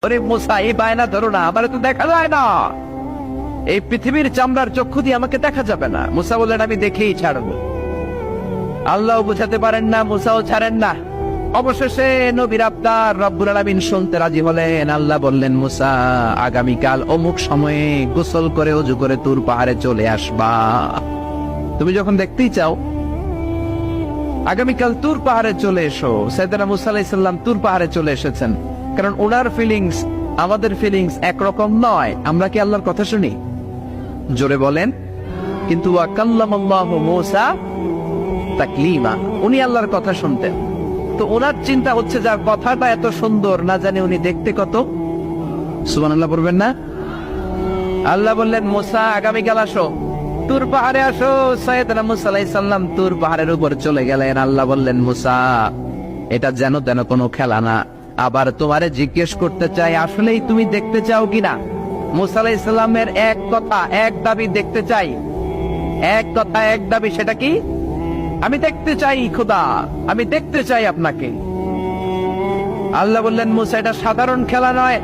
ওরে মুসা, এই বায়না ধরো না, আমার তো দেখা যায় না, এই পৃথিবীর চামড়ার চক্ষু দিয়ে আমাকে দেখা যাবে না। মুসা বললেন, আমি দেখেই ছাড়বো। আল্লাহ বুঝাতে পারেন না, মুসাও ছাড়েন না। অবশেষে নবীর আবদার রব্বুল আলামিন শুনতে রাজি হলেন। আল্লাহ বললেন, মুসা, আগামীকাল অমুক সময়ে গোসল করে ওযু করে তুর পাহাড়ে চলে আসবা। তুমি যখন দেখতেই চাও, আগামীকাল তুর পাহাড়ে চলে এসো। সাইয়েদনা মুসা আলাইহিস সালাম তুর পাহাড়ে চলে এসেছেন, কারণ ওনার ফিলিংস আমাদের ফিলিংস একরকম নয়। আমরা কি আল্লাহর কথা শুনি? জোরে বলেন। কিন্তু ওয়া কাল্লামাল্লাহু মূসা তাকলিমা, উনি আল্লাহর কথা শুনতেন। তো ওনার চিন্তা হচ্ছে, যার কথাটা এত সুন্দর, না জানি উনি দেখতে কত। সুবহানাল্লাহ বলবেন না? আল্লাহ বললেন, মূসা আগামীকাল আসো, তুর পাহাড়ে আসো। সাইয়েদনা মুসা আলাইহিস সালাম তুর পাহাড়ের উপর চলে গেলেন। আল্লাহ বললেন, মুসা, এটা যেন তেন কোনো খেলা না। আবার তোমারে জিজ্ঞেস করতে চাই, আসলেই তুমি দেখতে চাও কিনা? মুসা আলাইহিস সালামের এক কথা এক দাবি, দেখতে চাই। এক কথা এক দাবি, সেটা কি? আমি দেখতে চাই খোদা, আমি দেখতে চাই আপনাকে। আল্লাহ বললেন, মুসা, এটা সাধারণ খেলা নয়,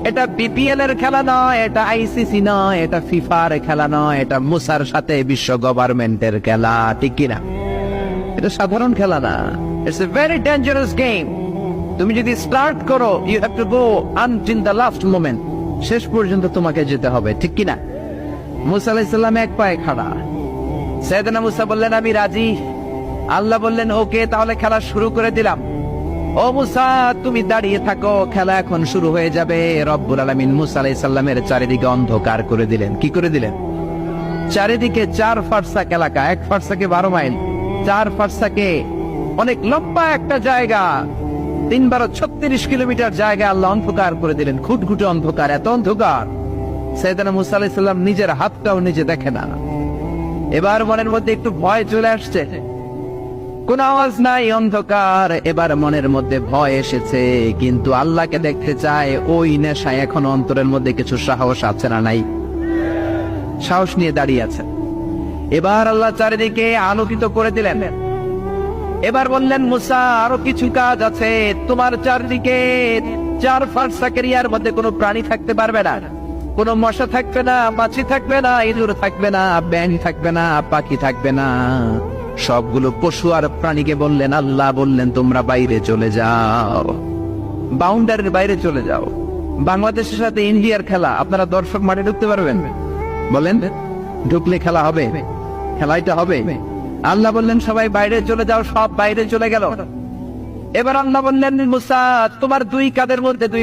এটা বিপিএল এর খেলা নয়, এটা আইসিসি নয়, এটা ফিফার খেলা নয়, এটা মুসার সাথে বিশ্ব গভর্নমেন্টের খেলা, ঠিক কিনা? এটা সাধারণ খেলা না, it's a very dangerous game. তুমি যদি স্টার্ট করো, you have to go until the last moment, শেষ পর্যন্ত তোমাকে যেতে হবে, ঠিক কিনা? মুসা আলাইহিস সালাম এক পায়ে খাড়া। সাইয়েদনা মুসা বললেন, আমি রাজি। আল্লাহ বললেন, ওকে, তাহলে খেলা শুরু করে দিলাম। ও মুসা, তুমি দাঁড়িয়ে থাকো, খেলা এখন শুরু হয়ে যাবে। রব্বুল আলামিন মুসা আলাইহিস সালামের চারিদিকে অন্ধকার করে দিলেন। কি করে দিলেন? চারিদিকে 4 ফারসাক এলাকা, 1 ফারসাকে 12 মাইল, 4 ফারসাকে অনেক লম্বা একটা জায়গা, 3 × 36 কিলোমিটার জায়গা আল্লাহ অন্ধকার করে দিলেন। খুটখুটে অন্ধকার, এত অন্ধকার সাইয়েদনা মুসা আলাইহিস সালাম নিজের হাতটাও নিজে দেখে না। এবার মনের মধ্যে একটু ভয় চলে আসছে, কোন আওয়াজ নাই, অন্ধকার। এবার মনের মধ্যে ভয় এসেছে, কিন্তু আল্লাহকে দেখতে চায়। ওই নেশায় এখন অন্তরের মধ্যে কিছু সাহস আছে না নাই? সাহস নিয়ে দাঁড়িয়ে আছে। এবার আল্লাহ চারিদিকে আলোকিত করে দিলেন। এবার বললেন, মুসা, আরো কিছু কাজ আছে। তোমার চারদিকে 4 ফারসাক এরিয়ার মধ্যে কোনো প্রাণী থাকতে পারবে না, কোনো মশা থাকবে না, মাছি থাকবে না, ইঁদুর থাকবে না, ব্যাঙ থাকবে না, পাখি থাকবে না। সবগুলো পশু আর প্রাণীকে বললেন, আল্লাহ বললেন, তোমরা বাইরে চলে যাও, বাউন্ডারির বাইরে চলে যাও। বাংলাদেশের সাথে ইন্ডিয়ার খেলা, আপনারা দর্শক মাঠে ঢুকতে পারবেন? বলেন, ঢুকলে খেলা হবে? খেলাইটা হবে। আল্লাহ বললেন, সবাই বাইরে চলে যাও। সব বাইরে চলে গেল। এবার আল্লাহ বললেন, মুসা, তোমার 2 কাঁধের মধ্যে 2